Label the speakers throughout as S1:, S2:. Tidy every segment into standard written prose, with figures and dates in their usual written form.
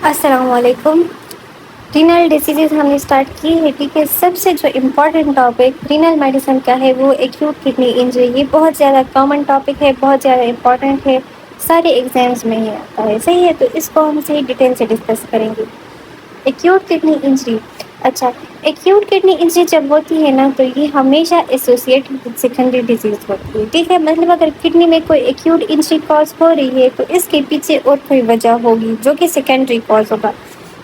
S1: अस्सलाम वालेकुम। Renal disease हमने स्टार्ट की है, ठीक है। सबसे जो इम्पोर्टेंट टॉपिक रीनल मेडिसिन का है वो एक्यूट किडनी इंजरी। ये बहुत ज़्यादा कॉमन टॉपिक है, बहुत ज़्यादा इम्पोर्टेंट है, सारे एग्जाम्स में ही आता है, सही है। तो इसको हम सही डिटेल से डिस्कस करेंगे। एक्यूट किडनी इंजरी, अच्छा, एक्यूट किडनी इंजरी जब होती है ना तो ये हमेशा एसोसिएटेड विद सेकेंडरी डिजीज होती है, ठीक है। मतलब अगर किडनी में कोई एक्यूट इंजरी कॉज हो रही है तो इसके पीछे और कोई वजह होगी जो कि सेकेंडरी कॉज होगा।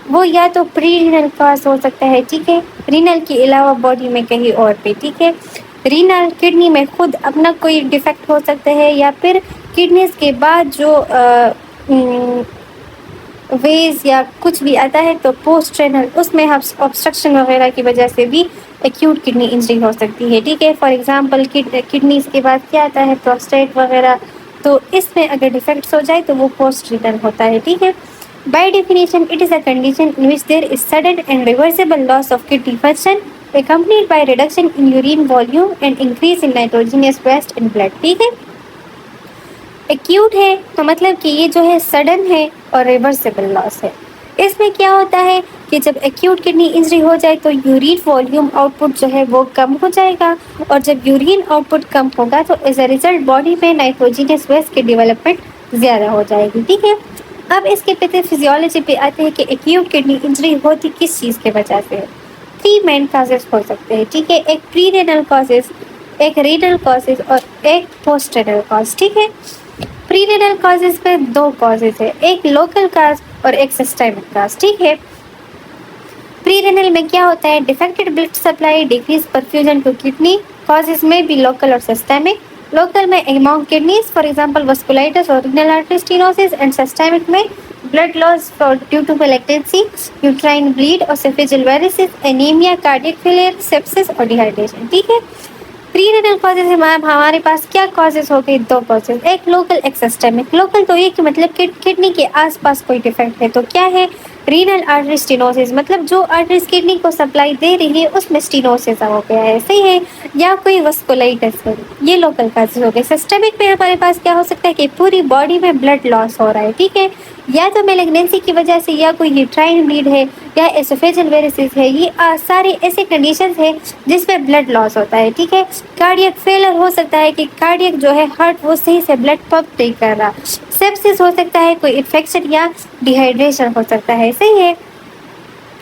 S1: वो या तो प्री रीनल कॉज हो सकता है, ठीक है, रीनल के अलावा बॉडी में कहीं और पे, ठीक है। रीनल किडनी में खुद अपना कोई डिफेक्ट हो सकता है, या फिर किडनीज के बाद जो वेज या कुछ भी आता है तो पोस्ट रेनल उसमें ऑब्स्ट्रक्शन वगैरह की वजह से भी एक्यूट किडनी इंजरी हो सकती है, ठीक है। फॉर एग्जांपल किडनीज के बाद क्या आता है, प्रोस्टेट वगैरह, तो इसमें अगर डिफेक्ट्स हो जाए तो वो पोस्ट रिटर्न होता है, ठीक है। By definition it is a condition in which there is sudden and reversible loss of kidney function accompanied by reduction in urine volume and increase in nitrogenous waste in blood, ठीक है। Acute है तो मतलब कि ये जो है sudden है और रिवर्सिबल लॉस है। इसमें क्या होता है कि जब एक्यूट किडनी इंजरी हो जाए तो यूरिन वॉल्यूम आउटपुट जो है वो कम हो जाएगा, और जब यूरिन आउटपुट कम होगा तो एज अ रिजल्ट बॉडी में नाइट्रोजनस वेस्ट की डेवलपमेंट ज़्यादा हो जाएगी, ठीक है। अब इसके फिजियोलॉजी पे आते हैं कि एक्यूट किडनी इंजरी होती किस चीज़ के वजह से है। 3 मेन कॉजेज हो सकते हैं, ठीक है। एक प्री रेनल कॉजेज, एक रीनल कॉजेज और एक पोस्ट रेनल कॉज, ठीक है। प्री रेनल कॉजेज में 2 कॉजेज है, एक लोकल काज और एक सिस्टेमिक काज, ठीक है। प्री रेनल में क्या होता है, defected blood supply, decrease perfusion to kidney, causes में भी लोकल और सिस्टेमिक। लोकल में among kidneys for example vasculitis और renal artery stenosis, and systemic में blood loss due to malignancy, uterine bleed और oesophageal varices, anaemia, cardiac failure, sepsis और dehydration, ठीक है। प्री रेनल कॉजेज हमारे पास क्या कॉजेज हो गए, 2 कॉजेज, एक लोकल एक सिस्टेमिक। लोकल तो ये कि मतलब किडनी के आसपास कोई डिफेक्ट है, तो क्या है, रीनल आर्टरी स्टेनोसिस, मतलब जो आर्टरीज किडनी को सप्लाई दे रही है उसमें स्टेनोसिस हो गया है, सही है, या कोई वास्कुलाइटिस है, ये लोकल कॉजेज हो गए। सिस्टेमिक में हमारे पास क्या हो सकता है कि पूरी बॉडी में ब्लड लॉस हो रहा है, ठीक है, या तो मैलेग्नेंसी की वजह से, या कोई यूट्राइन ब्लीड है, या एसोफेजियल वेरिसिस है। ये सारे ऐसे कंडीशंस है जिसमें ब्लड लॉस होता है, ठीक है। कार्डियक फेलर हो सकता है कि कार्डियक जो है हार्ट वो सही से ब्लड पंप नहीं कर रहा। सेप्सिस हो सकता है, कोई इन्फेक्शन या डिहाइड्रेशन हो सकता है, सही है।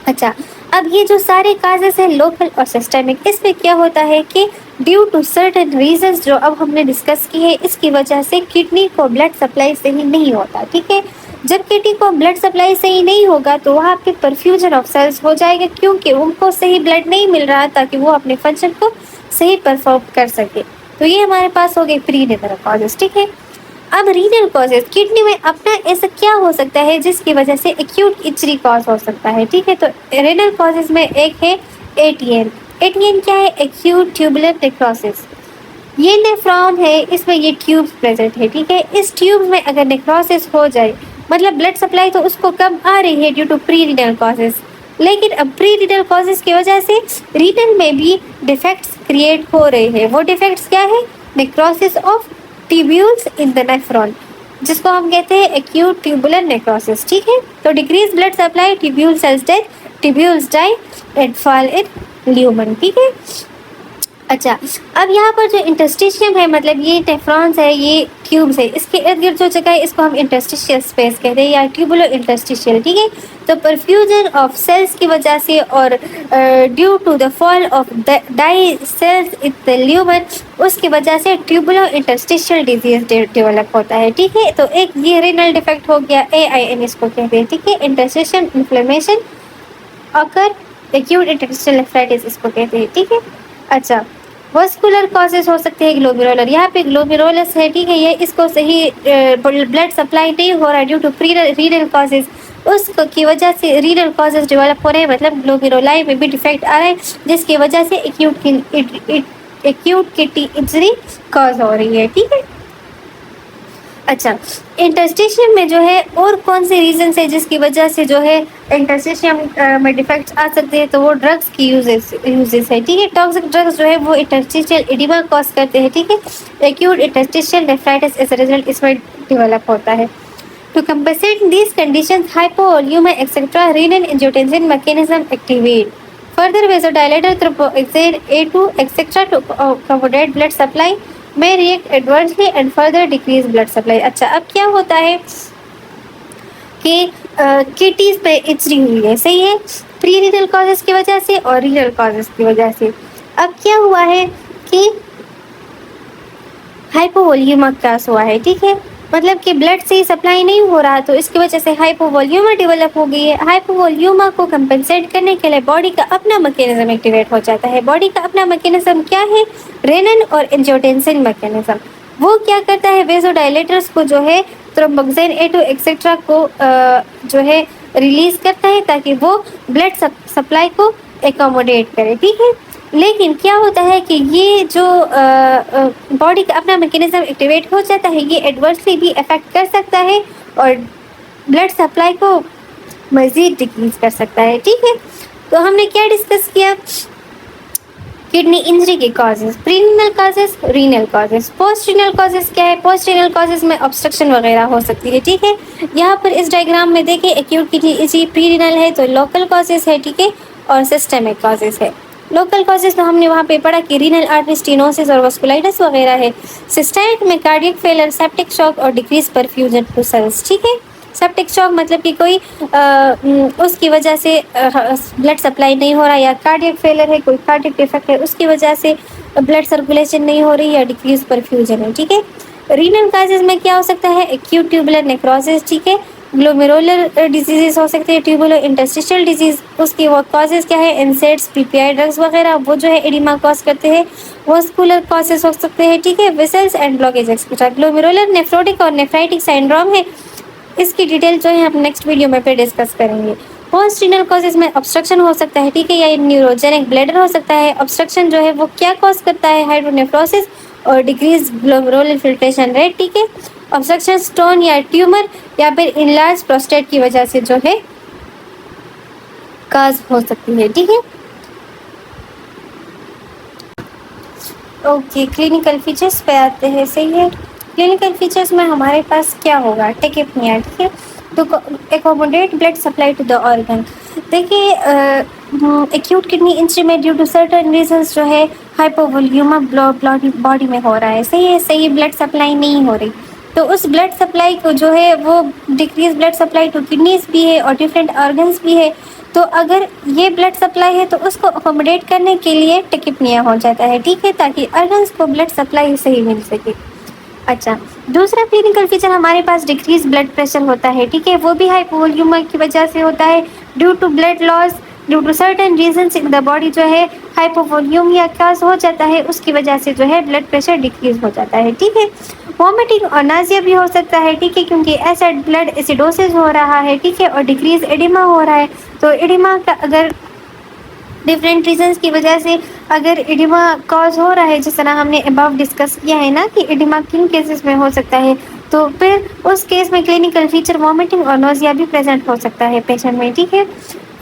S1: अच्छा, अब ये जो सारे काजेस हैं लोकल और सिस्टेमिक, इसमें क्या होता है कि ड्यू टू सर्टेन रीजंस जो अब हमने डिस्कस की है, इसकी वजह से किडनी को ब्लड सप्लाई सही नहीं होता, ठीक है। जब किडनी को ब्लड सप्लाई सही नहीं होगा तो वहाँ पे परफ्यूजन ऑफ सेल्स हो जाएगा, क्योंकि उनको सही ब्लड नहीं मिल रहा ताकि वो अपने फंक्शन को सही परफॉर्म कर सके। तो ये हमारे पास हो गए प्री रेनल कॉजेज, ठीक है। अब रीनल कॉजेज, किडनी में अपना ऐसा क्या हो सकता है जिसकी वजह से एक्यूट इंजरी कॉज हो सकता है, ठीक है। तो रेनल कॉजेज में एक है एटीएन। एटीएन क्या है, एक्यूट ट्यूबुलर नेक्रोसिस। ये नेफ्रॉन है, इसमें ये ट्यूब प्रेजेंट है, ठीक है। इस ट्यूब में अगर नेक्रोसिस हो जाए, मतलब ब्लड सप्लाई तो उसको कम आ रही है due to pre renal causes, लेकिन अब प्री रीनल कॉजेज की वजह से रीनल में भी डिफेक्ट्स क्रिएट हो रहे हैं। वो डिफेक्ट्स क्या है, necrosis of tubules in the nephron, जिसको हम कहते हैं एक्यूट ट्यूबुलर नेक्रोसिस, ठीक है। तो decrease blood supply, tubule cells death, tubules die and fall in lumen, ठीक है। अच्छा, अब यहाँ पर जो इंटरस्टिशियम है, मतलब ये नेफ्रॉन्स है, ये ट्यूब्स है, इसके इर्द गिर्द जो जगह है इसको हम इंटरस्टिशियल स्पेस कहते हैं या ट्यूबुलो इंटरस्टिशियल, ठीक है। तो परफ्यूजन ऑफ सेल्स की वजह से और due to the fall of die cells in the lumen, उसकी वजह से ट्यूबुलो इंटरस्टिशियल डिजीज डेवलप होता है, ठीक है। तो एक ये रेनल डिफेक्ट हो गया, AIN इसको कहते हैं, ठीक है। इंटरस्टिशियल इन्फ्लेमेशन अकर, एक्यूट इंटरस्टिशियल नेफ्राइटिस इसको कहते हैं, ठीक है। अच्छा, वस्कुलर कॉजेज हो सकते हैं ग्लोमेरुलर, यहाँ पे ग्लोमेरुलस है, ठीक है, ये इसको सही ब्लड सप्लाई नहीं हो रहा है due to pre renal causes, उसको की वजह से रीनल कॉजेज डेवलप हो रहे हैं, मतलब ग्लोमेरुलाई में भी डिफेक्ट आ रहा है जिसकी वजह से एक्यूट किडनी इंजरी कॉज हो रही है, ठीक है। अच्छा, इंटरस्टिशियम में जो है और कौन से रीजन है जिसकी वजह से जो है इंटरस्टिशियम में डिफेक्ट्स आ सकते हैं, तो वो ड्रग्स की यूजेस है, ठीक है। टॉक्सिक ड्रग्स जो है वो इंटरस्टिशियल एडिमा कॉज करते हैं, ठीक है। Acute interstitial nephritis as a result इसमें डेवलप होता है। To compensate these conditions, hypovolemia, etc., renal angiotensin mechanism activate. Further, vasodilator through exert A2, etc., to accommodate blood supply may react adversely and further decrease blood supply. अच्छा, अब क्या होता है कि kidneys पे इंजरी हुई है, सही है, प्री रीनल कॉजेस की वजह से और रीनल कॉजेस की वजह से। अब क्या हुआ है कि हाइपोवोल्यूमा क्रॉस हुआ है, ठीक है, मतलब कि ब्लड से सप्लाई नहीं हो रहा, तो इसकी वजह से हाइपोवोल्यूमा डेवलप हो गई है। हाइपोवोल्यूमा को कंपेंसेट करने के लिए बॉडी का अपना मैकेनिज्म एक्टिवेट हो जाता है। बॉडी का अपना मैकेनिज्म क्या है? रेनिन और एंजियोटेंसिन मैकेनिज्म। वो क्या करता है? वेसोडाइलेटर्स को जो है थ्रोम्बोक्सिन A2 एक्सेट्रा को जो है रिलीज करता है ताकि वो ब्लड सप्लाई को एकोमोडेट करे, ठीक है। लेकिन क्या होता है कि ये जो बॉडी का अपना मैकेनिज्म एक्टिवेट हो जाता है, ये एडवर्सली भी अफेक्ट कर सकता है और ब्लड सप्लाई को मज़ीद डिक्रीज कर सकता है, ठीक है। तो हमने क्या डिस्कस किया? किडनी इंजरी के causes, prerenal causes, renal causes. Post renal causes क्या है? पोस्ट रीनल कॉजेज में ऑब्स्ट्रक्शन वगैरह हो सकती है, ठीक है। यहाँ पर इस डायग्राम में देखिए एक्यूट किडनी इंजरी प्रीरीनल है तो लोकल कॉजेज है, ठीक है, और सिस्टेमिक कॉजेज है। लोकल कॉजेज तो हमने वहाँ पे पढ़ा कि रीनल आर्टरी स्टेनोसिस और वास्कुलाइटिस वगैरह है। सिस्टेमिक में कार्डियक फेलियर, सेप्टिक शॉक और डिक्रीज परफ्यूजन टू सेल्स, ठीक है। सेप्टिक शॉक मतलब कि कोई उसकी वजह से ब्लड सप्लाई नहीं हो रहा, या कार्डियक फेलियर है, कोई कार्डियक डिफेक्ट है, उसकी वजह से ब्लड सर्कुलेशन नहीं हो रही या डिक्रीज परफ्यूजन है, ठीक है। रीनल कॉजेज में क्या हो सकता है? एक्यूट ट्यूबुलर नेक्रोसिस, ठीक है, ग्लोमेरुलर डिजीजेस हो सकते हैं, ट्यूबुलर इंटरस्टिशियल डिजीज, उसकी वो कॉजेज क्या है? एनसेड्स, पीपीआई ड्रग्स वगैरह, वो जो है एडिमा कॉज करते हैं। वास्कुलर कॉजेज हो सकते हैं, ठीक है, vessels and blockage etcetera. Glomerular nephrotic और नेफ्राइटिक सिंड्रोम है, इसकी डिटेल जो है हम नेक्स्ट वीडियो में पे डिस्कस करेंगे। पोस्ट रीनल कॉजेज में ऑब्स्ट्रक्शन हो सकता है, ठीक है, या न्यूरोजेनिक ब्लैडर हो सकता है। ऑब्स्ट्रक्शन जो है वो क्या कॉज करता है? हाइड्रोनेफ्रोसिस और डिक्रीज ग्लोमेरुलर फिल्ट्रेशन रेट, ठीक है। ऑब्स्ट्रक्शन स्टोन या ट्यूमर या फिर इनलार्ज प्रोस्टेट की वजह से जो है काज हो सकती है, ठीक है। ओके, क्लिनिकल फीचर्स पे आते हैं, सही है। क्लिनिकल फीचर्स में हमारे पास क्या होगा? टेकिपनिया, ठीक है, तो accommodate blood supply to the organ. देखिए एक्यूट किडनी इंजरी में ड्यू टू सर्टेन रीजंस जो है हाइपोवोल्यूमा बॉडी में हो रहा है, सही है, सही ब्लड सप्लाई नहीं हो रही, तो उस ब्लड सप्लाई को जो है वो decrease blood supply to kidneys भी है और डिफरेंट ऑर्गन्स भी है। तो अगर ये ब्लड सप्लाई है तो उसको अकोमोडेट करने के लिए टेकिपनिया हो जाता है, ठीक है, ताकि ऑर्गन्स को ब्लड सप्लाई सही मिल सके। अच्छा, दूसरा क्लिनिकल फीचर हमारे पास डिक्रीज ब्लड प्रेशर होता है, ठीक है, वो भी हाइपोवोल्यूमा की वजह से होता है। Due to blood loss, due to certain reasons in the body जो है हाइपोवोल्यूमिया काज हो जाता है, उसकी वजह से जो है ब्लड प्रेशर डिक्रीज हो जाता है, ठीक है। वॉमिटिंग और नाजिया भी हो सकता है, ठीक है, क्योंकि एसिड ब्लड एसिडोसिस हो रहा है, ठीक है, और डिक्रीज एडिमा हो रहा है। तो एडिमा का अगर डिफरेंट रीजंस की वजह से अगर एडिमा कॉज हो रहा है, जिस तरह हमने अबव डिस्कस किया है ना कि एडिमा किन केसेस में हो सकता है, तो फिर उस केस में क्लिनिकल फीचर वॉमिटिंग और नोजिया भी प्रेजेंट हो सकता है पेशेंट में, ठीक है।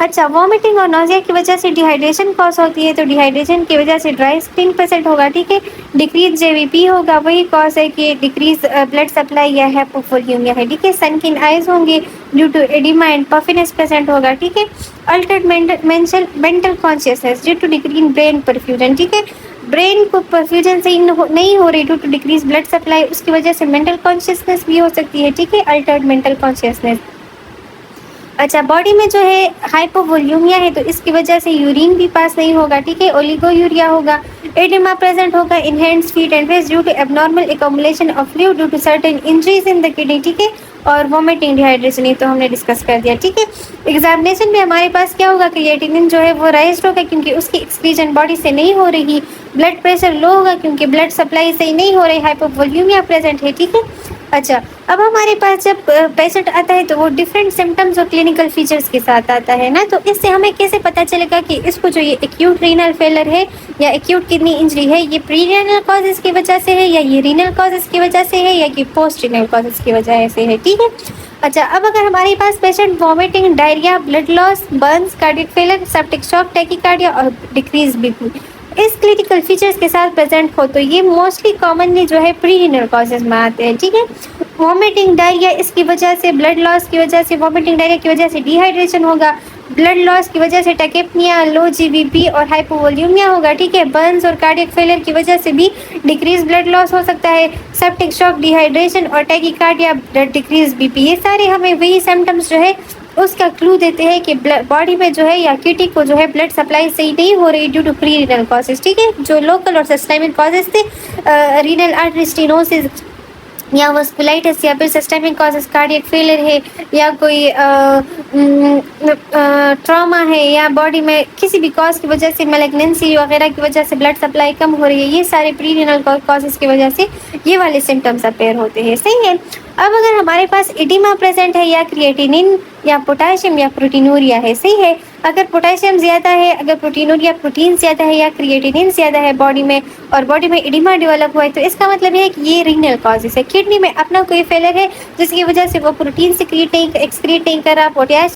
S1: अच्छा, वॉमिटिंग और नोजिया की वजह से डिहाइड्रेशन कॉज होती है, तो डिहाइड्रेशन की वजह से ड्राई स्किन प्रेजेंट होगा, ठीक है। डिक्रीज जेवीपी होगा, वही कॉज है कि डिक्रीज ब्लड सप्लाई या हाइपोवोल्यूमिया है, ठीक है। सनकिन आइज होंगे due to oedema and puffiness present होगा, ठीक है। Altered mental consciousness due to decrease brain perfusion, ठीक है, ब्रेन को परफ्यूजन सही नहीं हो रही due to decrease blood supply, उसकी वजह से मेंटल कॉन्शियसनेस भी हो सकती है, ठीक है, अल्टर्ड मेंटल कॉन्शियसनेस। अच्छा, बॉडी में जो है हाइपोवोल्यूमिया है तो इसकी वजह से यूरिन भी पास नहीं होगा, ठीक है, ओलिगोयूरिया होगा, एडिमा प्रेजेंट होगा in hands, feet and face due to abnormal accumulation of fluid due to certain injuries in the kidney, ठीक है, और वोमिटिंग, डिहाइड्रेशन, ये तो हमने डिस्कस कर दिया, ठीक है। एग्जामिनेशन में हमारे पास क्या होगा? क्रिएटिनिन जो है वो राइज होगा क्योंकि उसकी एक्सक्रीजन बॉडी से नहीं हो रही। ब्लड प्रेशर लो होगा क्योंकि ब्लड सप्लाई सही नहीं हो रही, हाइपोवोल्यूमिया प्रेजेंट है, ठीक है। अच्छा, अब हमारे पास जब पेशेंट आता है तो वो डिफरेंट सिम्टम्स और क्लिनिकल फीचर्स के साथ आता है ना, तो इससे हमें कैसे पता चलेगा कि इसको जो ये एक्यूट रीनल फेलर है या एक्यूट किडनी इंजरी है, ये प्री रीनल कॉजेज की वजह से है या ये रीनल कॉजेज की वजह से है या कि पोस्ट रीनल कॉजेज की वजह से है, ठीक है। अच्छा, अब अगर हमारे पास patient vomiting, diarrhoea, blood loss, burns, cardiac failure, septic shock, tachycardia और डिक्रीज बीपी इस क्लिनिकल फीचर्स के साथ प्रेजेंट हो तो ये मोस्टली कॉमनली जो है प्री रीनल कॉजेज में आते हैं, ठीक है। वॉमिटिंग, डायरिया, इसकी वजह से ब्लड लॉस की वजह से, वॉमिटिंग डायरिया की वजह से डिहाइड्रेशन होगा, ब्लड लॉस की वजह से टैकेप्निया, लो जीबीपी और हाइपोवोल्यूमिया होगा, ठीक है। बर्न्स और कार्डियक फेलियर की वजह से भी डिक्रीज ब्लड लॉस हो सकता है, सेप्टिक शॉक, डिहाइड्रेशन और टैकीकार्डिया, डिक्रीज बीपी। ये सारे हमें वही सिम्टम्स जो है उसका क्लू देते हैं कि बॉडी में जो है या किडनी को जो है ब्लड सप्लाई सही नहीं हो रही due to pre renal causes, ठीक है। जो लोकल और सिस्टेमिक कॉजेज थे, रीनल आर्टरी स्टेनोसिस या वस्कुलाइटिस या फिर सिस्टेमिक कॉजेज कार्डियक फेलियर है या कोई ट्रॉमा है या बॉडी में किसी भी कॉज की वजह से मैलिग्नेंसी वगैरह की वजह से ब्लड सप्लाई कम हो रही है, ये सारे प्री रीनल कॉजेज की वजह से ये वाले सिम्टम्स अपेयर होते हैं, सही है। अब अगर हमारे पास एडिमा प्रेजेंट है या क्रिएटिनिन या पोटाशियम या प्रोटीनूरिया है, सही है। अगर पोटाशियम ज़्यादा है, अगर प्रोटीनूरिया प्रोटीन ज़्यादा है या क्रिएटिनिन ज़्यादा है बॉडी में और बॉडी में एडिमा डेवलप हुआ है, तो इसका मतलब है कि ये रीनल कॉजेस है। किडनी में अपना कोई फेलियर है जिसकी वजह से वो प्रोटीन एक्सक्रीट नहीं कर रहा, पोटाश